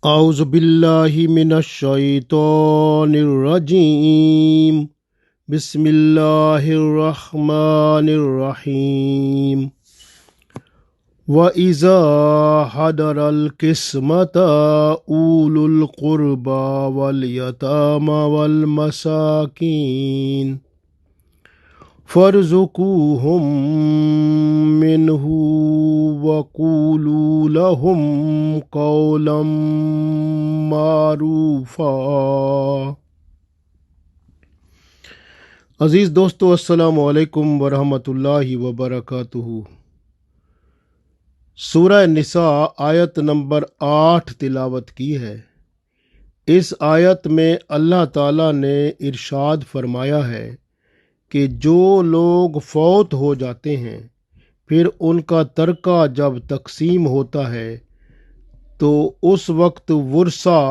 اعوذ باللہ من الشیطان الرجیم بسم اللہ الرحمن الرحیم وَإِذَا حَضَرَ الْقِسْمَةَ أُولُو الْقُرْبَى وَالْيَتَامَى وَالْمَسَاكِينَ فَارْزُقُوهُم مِّنْهُ وَقُولُوا لَهُمْ قَوْلًا معروفا۔ عزیز دوستو، السلام علیکم ورحمۃ اللہ وبرکاتہ۔ سورہ نساء آیت نمبر 8 تلاوت کی ہے۔ اس آیت میں اللہ تعالیٰ نے ارشاد فرمایا ہے کہ جو لوگ فوت ہو جاتے ہیں پھر ان کا ترکہ جب تقسیم ہوتا ہے تو اس وقت ورثہ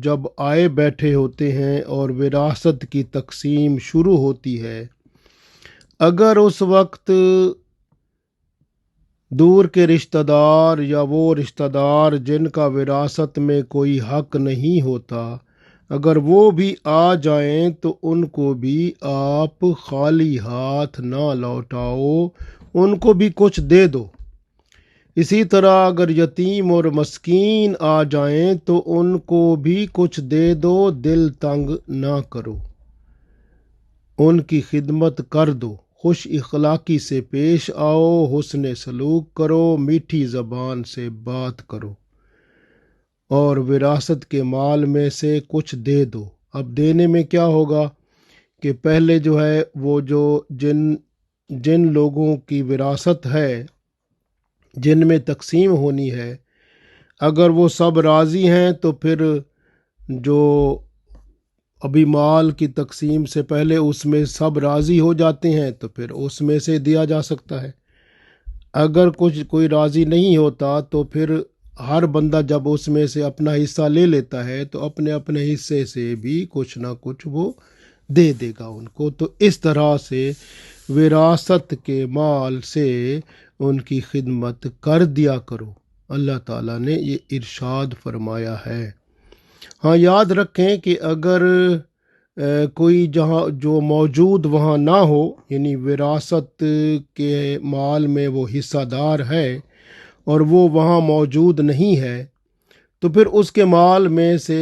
جب آئے بیٹھے ہوتے ہیں اور وراثت کی تقسیم شروع ہوتی ہے، اگر اس وقت دور کے رشتہ دار یا وہ رشتہ دار جن کا وراثت میں کوئی حق نہیں ہوتا، اگر وہ بھی آ جائیں تو ان کو بھی آپ خالی ہاتھ نہ لوٹاؤ، ان کو بھی کچھ دے دو۔ اسی طرح اگر یتیم اور مسکین آ جائیں تو ان کو بھی کچھ دے دو، دل تنگ نہ کرو، ان کی خدمت کر دو، خوش اخلاقی سے پیش آؤ، حسن سلوک کرو، میٹھی زبان سے بات کرو، اور وراثت کے مال میں سے کچھ دے دو۔ اب دینے میں کیا ہوگا کہ پہلے جو ہے وہ جو جن لوگوں کی وراثت ہے، جن میں تقسیم ہونی ہے، اگر وہ سب راضی ہیں تو پھر جو ابھی مال کی تقسیم سے پہلے اس میں سب راضی ہو جاتے ہیں تو پھر اس میں سے دیا جا سکتا ہے۔ اگر کوئی راضی نہیں ہوتا تو پھر ہر بندہ جب اس میں سے اپنا حصہ لے لیتا ہے تو اپنے اپنے حصے سے بھی کچھ نہ کچھ وہ دے دے گا ان کو۔ تو اس طرح سے وراثت کے مال سے ان کی خدمت کر دیا کرو، اللہ تعالیٰ نے یہ ارشاد فرمایا ہے۔ ہاں، یاد رکھیں کہ اگر کوئی جہاں جو موجود وہاں نہ ہو، یعنی وراثت کے مال میں وہ حصہ دار ہے اور وہ وہاں موجود نہیں ہے، تو پھر اس کے مال میں سے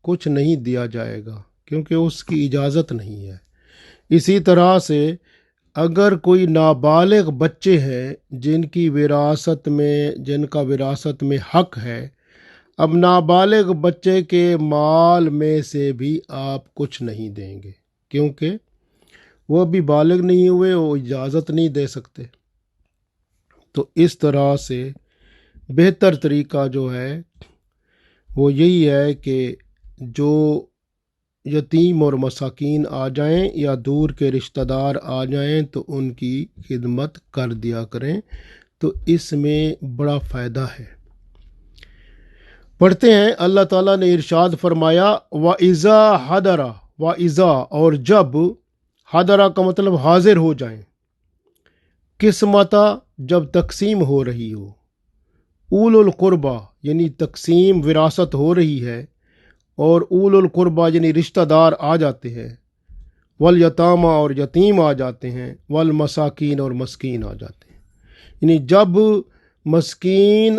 کچھ نہیں دیا جائے گا کیونکہ اس کی اجازت نہیں ہے۔ اسی طرح سے اگر کوئی نابالغ بچے ہیں جن کا وراثت میں حق ہے، اب نابالغ بچے کے مال میں سے بھی آپ کچھ نہیں دیں گے کیونکہ وہ بھی بالغ نہیں ہوئے، وہ اجازت نہیں دے سکتے۔ تو اس طرح سے بہتر طریقہ جو ہے وہ یہی ہے کہ جو یتیم اور مساکین آ جائیں یا دور کے رشتہ دار آ جائیں تو ان کی خدمت کر دیا کریں، تو اس میں بڑا فائدہ ہے۔ پڑھتے ہیں، اللہ تعالیٰ نے ارشاد فرمایا وَإِذَا حَضَرَ، وَإِذَا اور جب، حَضَرَ کا مطلب حاضر ہو جائیں، قسمتا جب تقسیم ہو رہی ہو، اولو القربہ یعنی تقسیم وراثت ہو رہی ہے، اور اولو القربہ یعنی رشتہ دار آ جاتے ہیں، والیتامہ اور یتیم آ جاتے ہیں، والمساکین اور مسکین آ جاتے ہیں۔ یعنی جب مسکین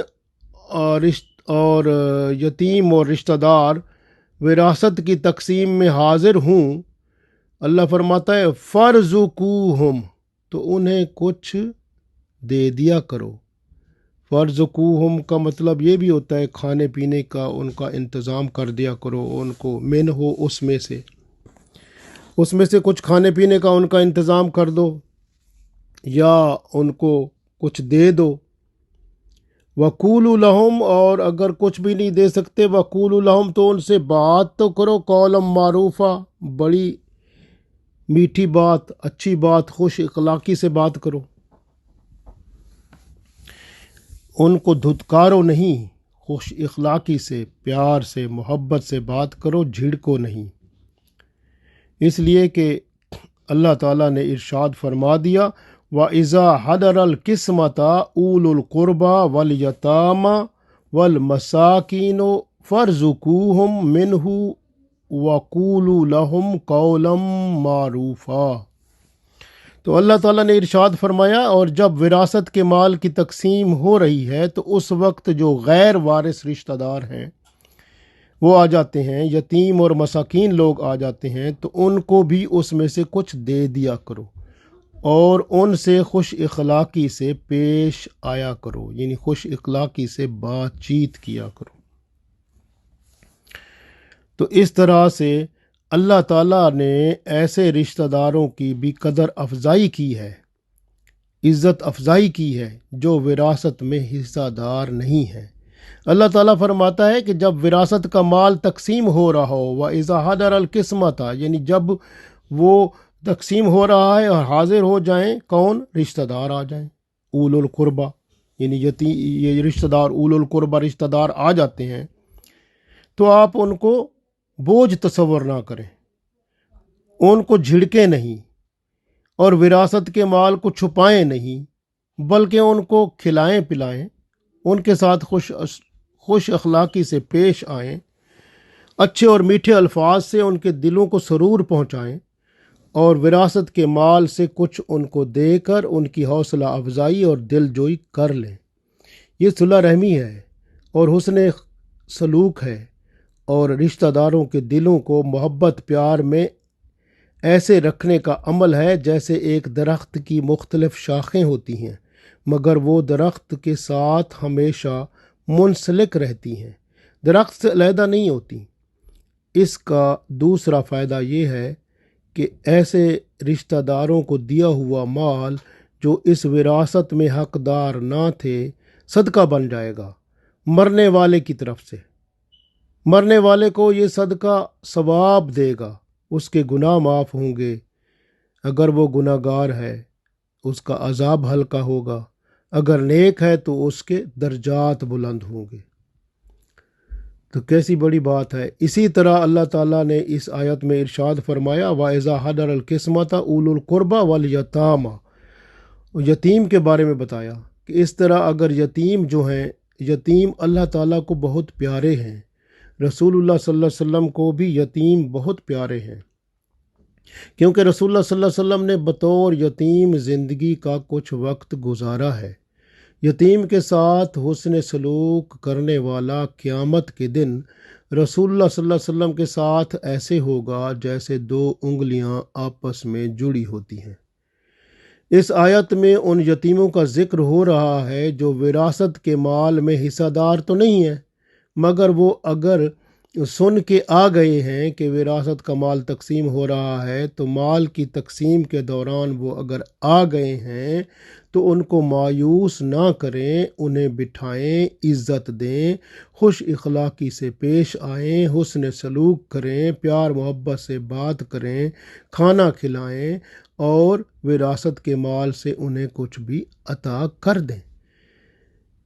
اور یتیم اور رشتہ دار وراثت کی تقسیم میں حاضر ہوں، اللہ فرماتا ہے فَارْزُقُوهُمْ، تو انہیں کچھ دے دیا کرو۔ فَارْزُقُوهُمْ کا مطلب یہ بھی ہوتا ہے کھانے پینے کا ان کا انتظام کر دیا کرو، ان کو من ہو اس میں سے کچھ کھانے پینے کا ان کا انتظام کر دو یا ان کو کچھ دے دو۔ وَقُولُوا لَهُمْ، اور اگر کچھ بھی نہیں دے سکتے وَقُولُوا لَهُمْ تو ان سے بات تو کرو، قولا معروفا، بڑی میٹھی بات، اچھی بات، خوش اخلاقی سے بات کرو، ان کو دھتکارو نہیں، خوش اخلاقی سے، پیار سے، محبت سے بات کرو، جھڑکو نہیں۔ اس لیے کہ اللہ تعالیٰ نے ارشاد فرما دیا وَإِذَا حَضَرَ الْقِسْمَةَ أُولُو الْقُرْبَى وَالْيَتَامَى وَالْمَسَاكِينُ فَارْزُقُوهُم مِّنْهُ وَقُولُوا لَهُمْ قَوْلًا مَّعْرُوفًا۔ تو اللہ تعالیٰ نے ارشاد فرمایا، اور جب وراثت کے مال کی تقسیم ہو رہی ہے تو اس وقت جو غیر وارث رشتہ دار ہیں وہ آ جاتے ہیں، یتیم اور مساکین لوگ آ جاتے ہیں، تو ان کو بھی اس میں سے کچھ دے دیا کرو اور ان سے خوش اخلاقی سے پیش آیا کرو، یعنی خوش اخلاقی سے بات چیت کیا کرو۔ تو اس طرح سے اللہ تعالیٰ نے ایسے رشتہ داروں کی بھی قدر افزائی کی ہے، عزت افزائی کی ہے جو وراثت میں حصہ دار نہیں ہے۔ اللہ تعالیٰ فرماتا ہے کہ جب وراثت کا مال تقسیم ہو رہا ہو، وَإِذَا حَضَرَ الْقِسْمَةَ، یعنی جب وہ تقسیم ہو رہا ہے اور حاضر ہو جائیں، کون؟ رشتہ دار آ جائیں، اولو القربہ، یعنی یہ رشتہ دار اولو القربہ رشتہ دار آ جاتے ہیں، تو آپ ان کو بوجھ تصور نہ کریں، ان کو جھڑکیں نہیں اور وراثت کے مال کو چھپائیں نہیں، بلکہ ان کو کھلائیں پلائیں، ان کے ساتھ خوش اخلاقی سے پیش آئیں، اچھے اور میٹھے الفاظ سے ان کے دلوں کو سرور پہنچائیں، اور وراثت کے مال سے کچھ ان کو دے کر ان کی حوصلہ افزائی اور دل جوئی کر لیں۔ یہ صلح رحمی ہے اور حسن سلوک ہے، اور رشتہ داروں کے دلوں کو محبت پیار میں ایسے رکھنے کا عمل ہے جیسے ایک درخت کی مختلف شاخیں ہوتی ہیں، مگر وہ درخت کے ساتھ ہمیشہ منسلک رہتی ہیں، درخت سے علیحدہ نہیں ہوتی۔ اس کا دوسرا فائدہ یہ ہے کہ ایسے رشتہ داروں کو دیا ہوا مال جو اس وراثت میں حقدار نہ تھے صدقہ بن جائے گا مرنے والے کی طرف سے، مرنے والے کو یہ صدقہ ثواب دے گا، اس کے گناہ معاف ہوں گے، اگر وہ گناہ گار ہے اس کا عذاب ہلکا ہوگا، اگر نیک ہے تو اس کے درجات بلند ہوں گے۔ تو کیسی بڑی بات ہے۔ اسی طرح اللہ تعالیٰ نے اس آیت میں ارشاد فرمایا، وَإِذَا حَضَرَ الْقِسْمَةَ أُولُو الْقُرْبَى وَالْيَتَامَى، یتیم کے بارے میں بتایا کہ اس طرح اگر یتیم جو ہیں، یتیم اللہ تعالیٰ کو بہت پیارے ہیں، رسول اللہ صلی اللہ علیہ وسلم کو بھی یتیم بہت پیارے ہیں، کیونکہ رسول اللہ صلی اللہ علیہ وسلم نے بطور یتیم زندگی کا کچھ وقت گزارا ہے۔ یتیم کے ساتھ حسن سلوک کرنے والا قیامت کے دن رسول اللہ صلی اللہ علیہ وسلم کے ساتھ ایسے ہوگا جیسے دو انگلیاں آپس میں جڑی ہوتی ہیں۔ اس آیت میں ان یتیموں کا ذکر ہو رہا ہے جو وراثت کے مال میں حصہ دار تو نہیں ہیں، مگر وہ اگر سن کے آ گئے ہیں کہ وراثت کا مال تقسیم ہو رہا ہے، تو مال کی تقسیم کے دوران وہ اگر آ گئے ہیں تو ان کو مایوس نہ کریں، انہیں بٹھائیں، عزت دیں، خوش اخلاقی سے پیش آئیں، حسن سلوک کریں، پیار محبت سے بات کریں، کھانا کھلائیں اور وراثت کے مال سے انہیں کچھ بھی عطا کر دیں۔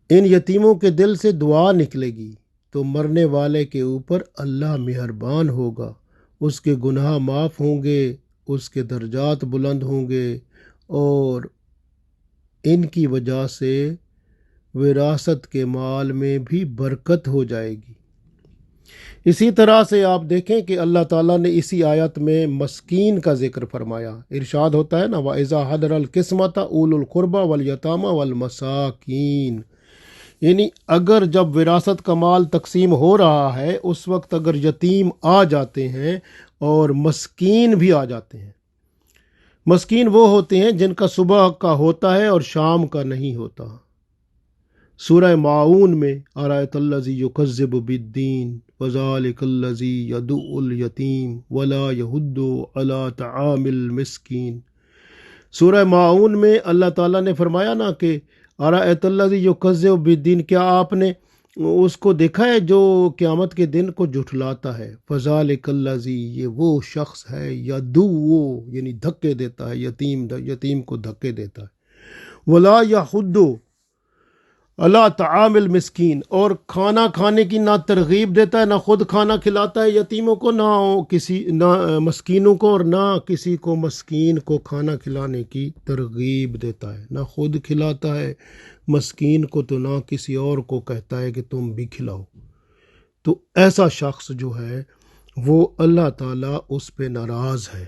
ان یتیموں کے دل سے دعا نکلے گی تو مرنے والے کے اوپر اللہ مہربان ہوگا، اس کے گناہ معاف ہوں گے، اس کے درجات بلند ہوں گے، اور ان کی وجہ سے وراثت کے مال میں بھی برکت ہو جائے گی۔ اسی طرح سے آپ دیکھیں کہ اللہ تعالیٰ نے اسی آیت میں مسکین کا ذکر فرمایا، ارشاد ہوتا ہے نا، وَإِذَا حَضَرَ الْقِسْمَةَ أُولُو الْقُرْبَى وَالْيَتَامَى وَالْمَسَاكِينَ، یعنی اگر جب وراثت کا مال تقسیم ہو رہا ہے اس وقت اگر یتیم آ جاتے ہیں اور مسکین بھی آ جاتے ہیں۔ مسکین وہ ہوتے ہیں جن کا صبح کا ہوتا ہے اور شام کا نہیں ہوتا۔ سورہ ماعون میں أَرَأَيْتَ الَّذِي يُكَذِّبُ بِالدِّينِ فَذَلِكَ الَّذِي يَدُعُّ الْيَتِيمَ وَلَا يَحُضُّ عَلَى طَعَامِ الْمِسْكِينِ، سورہ ماعون میں اللہ تعالیٰ نے فرمایا نا کہ أَرَأَيْتَ الَّذِي يُكَذِّبُ بِالدِّينِ، کیا آپ نے اس کو دیکھا ہے جو قیامت کے دن کو جھٹلاتا ہے؟ فَذَلِكَ الَّذِي، یہ وہ شخص ہے، يَدُعُّ یعنی دھکے دیتا ہے، یتیم کو دھکے دیتا ہے، وَلَا يَحُضُّ عَلَى طَعَامِ الْمِسْكِينِ، اور کھانا کھانے کی نہ ترغیب دیتا ہے، نہ خود کھانا کھلاتا ہے یتیموں کو، نہ مسکینوں کو، اور نہ کسی کو مسکین کو کھانا کھلانے کی ترغیب دیتا ہے، نہ خود کھلاتا ہے مسکین کو، تو نہ کسی اور کو کہتا ہے کہ تم بھی کھلاؤ۔ تو ایسا شخص جو ہے وہ اللہ تعالیٰ اس پہ ناراض ہے،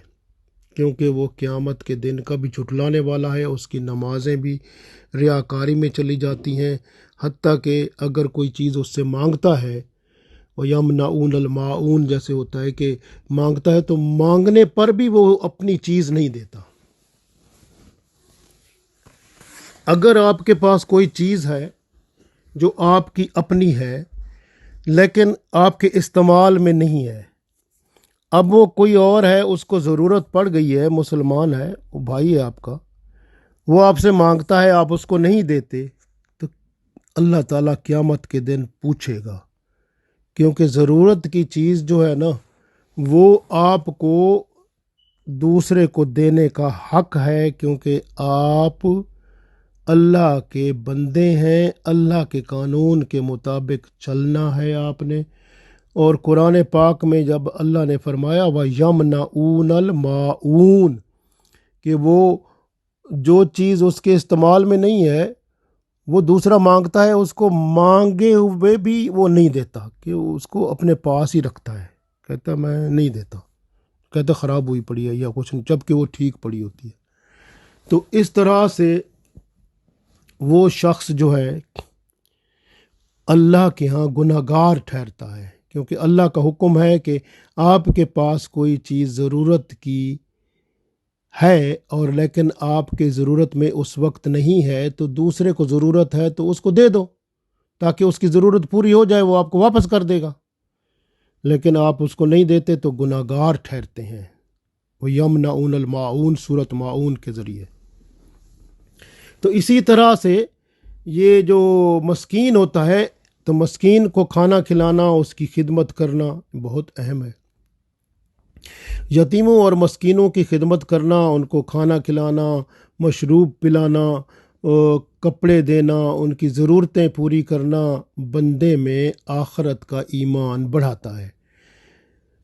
کیونکہ وہ قیامت کے دن کا بھی جھٹلانے والا ہے، اس کی نمازیں بھی ریاکاری میں چلی جاتی ہیں، حتیٰ کہ اگر کوئی چیز اس سے مانگتا ہے، وَيَمْنَعُونَ الْمَاعُونَ جیسے ہوتا ہے کہ مانگتا ہے تو مانگنے پر بھی وہ اپنی چیز نہیں دیتا۔ اگر آپ کے پاس کوئی چیز ہے جو آپ کی اپنی ہے لیکن آپ کے استعمال میں نہیں ہے، اب وہ کوئی اور ہے، اس کو ضرورت پڑ گئی ہے، مسلمان ہے، وہ بھائی ہے آپ کا، وہ آپ سے مانگتا ہے، آپ اس کو نہیں دیتے، تو اللہ تعالیٰ قیامت کے دن پوچھے گا، کیونکہ ضرورت کی چیز جو ہے نا وہ آپ کو دوسرے کو دینے کا حق ہے، کیونکہ آپ اللہ کے بندے ہیں، اللہ کے قانون کے مطابق چلنا ہے آپ نے۔ اور قرآن پاک میں جب اللہ نے فرمایا وَيَمْنَعُونَ الْمَاعُونَ کہ وہ جو چیز اس کے استعمال میں نہیں ہے وہ دوسرا مانگتا ہے، اس کو مانگے ہوئے بھی وہ نہیں دیتا، کہ اس کو اپنے پاس ہی رکھتا ہے، کہتا میں نہیں دیتا، کہتا خراب ہوئی پڑی ہے یا کچھ نہیں، جب کہ وہ ٹھیک پڑی ہوتی ہے۔ تو اس طرح سے وہ شخص جو ہے اللہ کے ہاں گناہ گار ٹھہرتا ہے، کیونکہ اللہ کا حکم ہے کہ آپ کے پاس کوئی چیز ضرورت کی ہے اور لیکن آپ کے ضرورت میں اس وقت نہیں ہے، تو دوسرے کو ضرورت ہے تو اس کو دے دو تاکہ اس کی ضرورت پوری ہو جائے، وہ آپ کو واپس کر دے گا، لیکن آپ اس کو نہیں دیتے تو گناہ گار ٹھہرتے ہیں۔ وَيَمْنَعُونَ الْمَاعُونَ سورۃ ماعون کے ذریعے۔ تو اسی طرح سے یہ جو مسکین ہوتا ہے تو مسکین کو کھانا کھلانا، اس کی خدمت کرنا بہت اہم ہے۔ یتیموں اور مسکینوں کی خدمت کرنا، ان کو کھانا کھلانا، مشروب پلانا، کپڑے دینا، ان کی ضرورتیں پوری کرنا بندے میں آخرت کا ایمان بڑھاتا ہے۔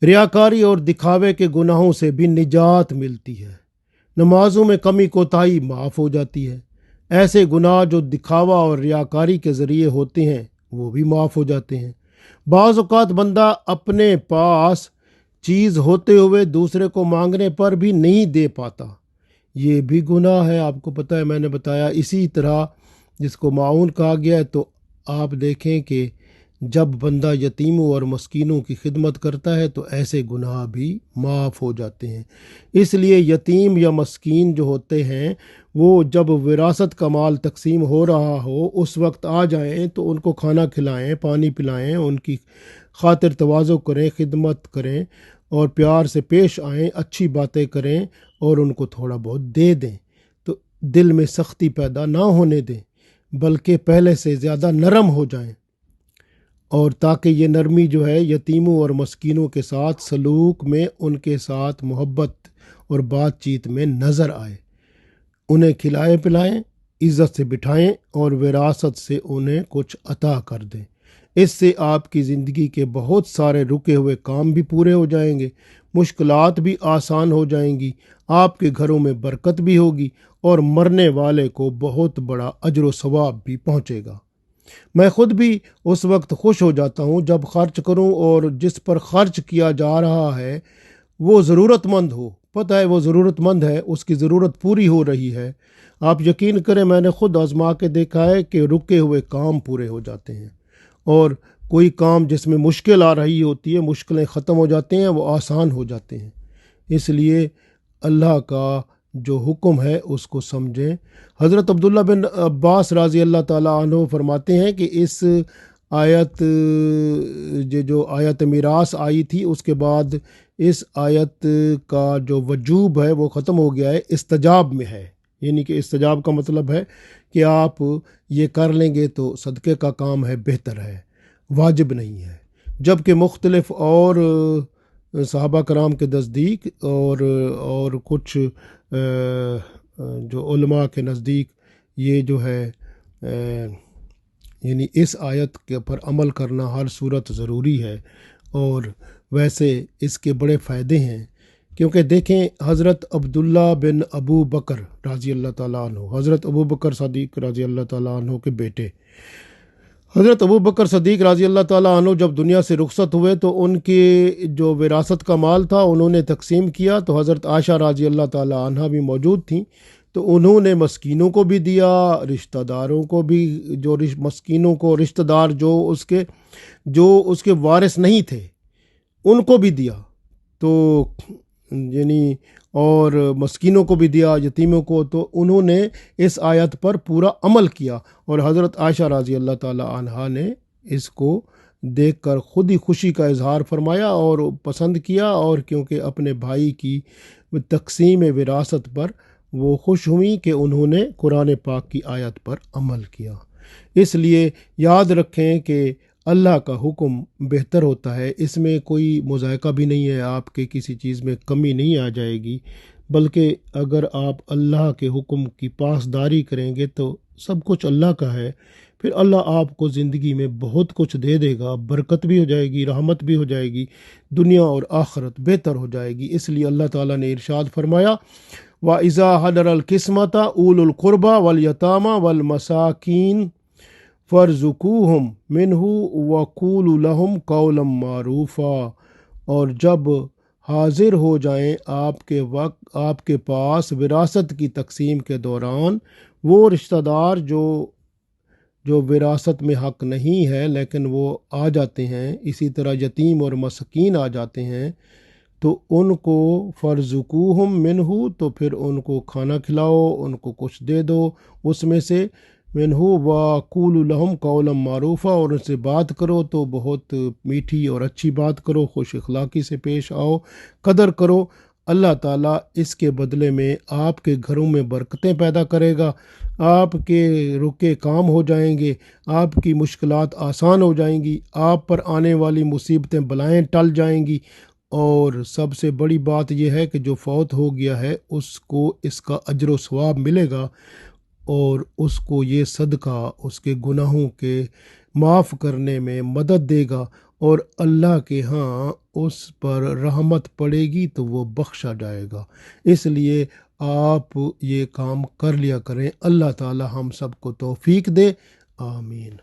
ریاکاری اور دکھاوے کے گناہوں سے بھی نجات ملتی ہے۔ نمازوں میں کمی کوتاہی معاف ہو جاتی ہے۔ ایسے گناہ جو دکھاوا اور ریاکاری کے ذریعے ہوتے ہیں وہ بھی معاف ہو جاتے ہیں۔ بعض اوقات بندہ اپنے پاس چیز ہوتے ہوئے دوسرے کو مانگنے پر بھی نہیں دے پاتا، یہ بھی گناہ ہے، آپ کو پتہ ہے، میں نے بتایا۔ اسی طرح جس کو معاون کہا گیا ہے، تو آپ دیکھیں کہ جب بندہ یتیموں اور مسکینوں کی خدمت کرتا ہے تو ایسے گناہ بھی معاف ہو جاتے ہیں۔ اس لیے یتیم یا مسکین جو ہوتے ہیں وہ جب وراثت کا مال تقسیم ہو رہا ہو اس وقت آ جائیں تو ان کو کھانا کھلائیں، پانی پلائیں، ان کی خاطر تواضع کریں، خدمت کریں اور پیار سے پیش آئیں، اچھی باتیں کریں اور ان کو تھوڑا بہت دے دیں، تو دل میں سختی پیدا نہ ہونے دیں بلکہ پہلے سے زیادہ نرم ہو جائیں، اور تاکہ یہ نرمی جو ہے یتیموں اور مسکینوں کے ساتھ سلوک میں، ان کے ساتھ محبت اور بات چیت میں نظر آئے۔ انہیں کھلائیں پلائیں، عزت سے بٹھائیں اور وراثت سے انہیں کچھ عطا کر دیں۔ اس سے آپ کی زندگی کے بہت سارے رکے ہوئے کام بھی پورے ہو جائیں گے، مشکلات بھی آسان ہو جائیں گی، آپ کے گھروں میں برکت بھی ہوگی اور مرنے والے کو بہت بڑا اجر و ثواب بھی پہنچے گا۔ میں خود بھی اس وقت خوش ہو جاتا ہوں جب خرچ کروں اور جس پر خرچ کیا جا رہا ہے وہ ضرورت مند ہو، پتہ ہے وہ ضرورت مند ہے، اس کی ضرورت پوری ہو رہی ہے۔ آپ یقین کریں، میں نے خود آزما کے دیکھا ہے کہ رکے ہوئے کام پورے ہو جاتے ہیں، اور کوئی کام جس میں مشکل آ رہی ہوتی ہے، مشکلیں ختم ہو جاتے ہیں، وہ آسان ہو جاتے ہیں۔ اس لیے اللہ کا جو حکم ہے اس کو سمجھیں۔ حضرت عبداللہ بن عباس رضی اللہ تعالیٰ عنہ فرماتے ہیں کہ اس آیت جو آیت میراث آئی تھی اس کے بعد اس آیت کا جو وجوب ہے وہ ختم ہو گیا ہے، استجاب میں ہے، یعنی کہ استجاب کا مطلب ہے کہ آپ یہ کر لیں گے تو صدقے کا کام ہے، بہتر ہے، واجب نہیں ہے۔ جبکہ مختلف اور صحابہ کرام کے نزدیک اور کچھ جو علماء کے نزدیک یہ جو ہے یعنی اس آیت کے پر عمل کرنا ہر صورت ضروری ہے، اور ویسے اس کے بڑے فائدے ہیں، کیونکہ دیکھیں حضرت عبداللہ بن ابو بکر رضی اللہ تعالیٰ عنہ، حضرت ابو بکر صدیق رضی اللہ تعالیٰ عنہ کے بیٹے، حضرت ابو بکر صدیق رضی اللہ تعالیٰ عنہ جب دنیا سے رخصت ہوئے تو ان کے جو وراثت کا مال تھا انہوں نے تقسیم کیا، تو حضرت عائشہ رضی اللہ تعالیٰ عنہ بھی موجود تھیں، تو انہوں نے مسکینوں کو بھی دیا، رشتہ داروں کو بھی، جو مسکینوں کو رشتہ دار جو اس کے وارث نہیں تھے ان کو بھی دیا، تو یعنی اور مسکینوں کو بھی دیا، یتیموں کو، تو انہوں نے اس آیت پر پورا عمل کیا، اور حضرت عائشہ رضی اللہ تعالی عنہا نے اس کو دیکھ کر خود ہی خوشی کا اظہار فرمایا اور پسند کیا، اور کیونکہ اپنے بھائی کی تقسیم وراثت پر وہ خوش ہوئیں کہ انہوں نے قرآن پاک کی آیت پر عمل کیا۔ اس لیے یاد رکھیں کہ اللہ کا حکم بہتر ہوتا ہے، اس میں کوئی مذائقہ بھی نہیں ہے، آپ کے کسی چیز میں کمی نہیں آ جائے گی، بلکہ اگر آپ اللہ کے حکم کی پاسداری کریں گے تو سب کچھ اللہ کا ہے، پھر اللہ آپ کو زندگی میں بہت کچھ دے دے گا، برکت بھی ہو جائے گی، رحمت بھی ہو جائے گی، دنیا اور آخرت بہتر ہو جائے گی۔ اس لیے اللہ تعالیٰ نے ارشاد فرمایا وَإِذَا حَضَرَ الْقِسْمَةَ أُولُو الْقُرْبَى وَالْيَتَامَى وَالْمَسَاكِينَ فَارْزُقُوهُم مِّنْهُ وَقُولُوا لَهُمْ قَوْلًا مَّعْرُوفًا، اور جب حاضر ہو جائیں آپ کے پاس وراثت کی تقسیم کے دوران وہ رشتہ دار جو وراثت میں حق نہیں ہے لیکن وہ آ جاتے ہیں، اسی طرح یتیم اور مسکین آ جاتے ہیں، تو ان کو فرزقوہم منہ، تو پھر ان کو کھانا کھلاؤ، ان کو کچھ دے دو اس میں سے، منہ وقولوا لہم قولا معروفا، اور ان سے بات کرو تو بہت میٹھی اور اچھی بات کرو، خوش اخلاقی سے پیش آؤ، قدر کرو۔ اللہ تعالیٰ اس کے بدلے میں آپ کے گھروں میں برکتیں پیدا کرے گا، آپ کے رکے کام ہو جائیں گے، آپ کی مشکلات آسان ہو جائیں گی، آپ پر آنے والی مصیبتیں بلائیں ٹل جائیں گی، اور سب سے بڑی بات یہ ہے کہ جو فوت ہو گیا ہے اس کو اس کا اجر و ثواب ملے گا، اور اس کو یہ صدقہ اس کے گناہوں کے معاف کرنے میں مدد دے گا، اور اللہ کے ہاں اس پر رحمت پڑے گی تو وہ بخشا جائے گا۔ اس لیے آپ یہ کام کر لیا کریں۔ اللہ تعالی ہم سب کو توفیق دے، آمین۔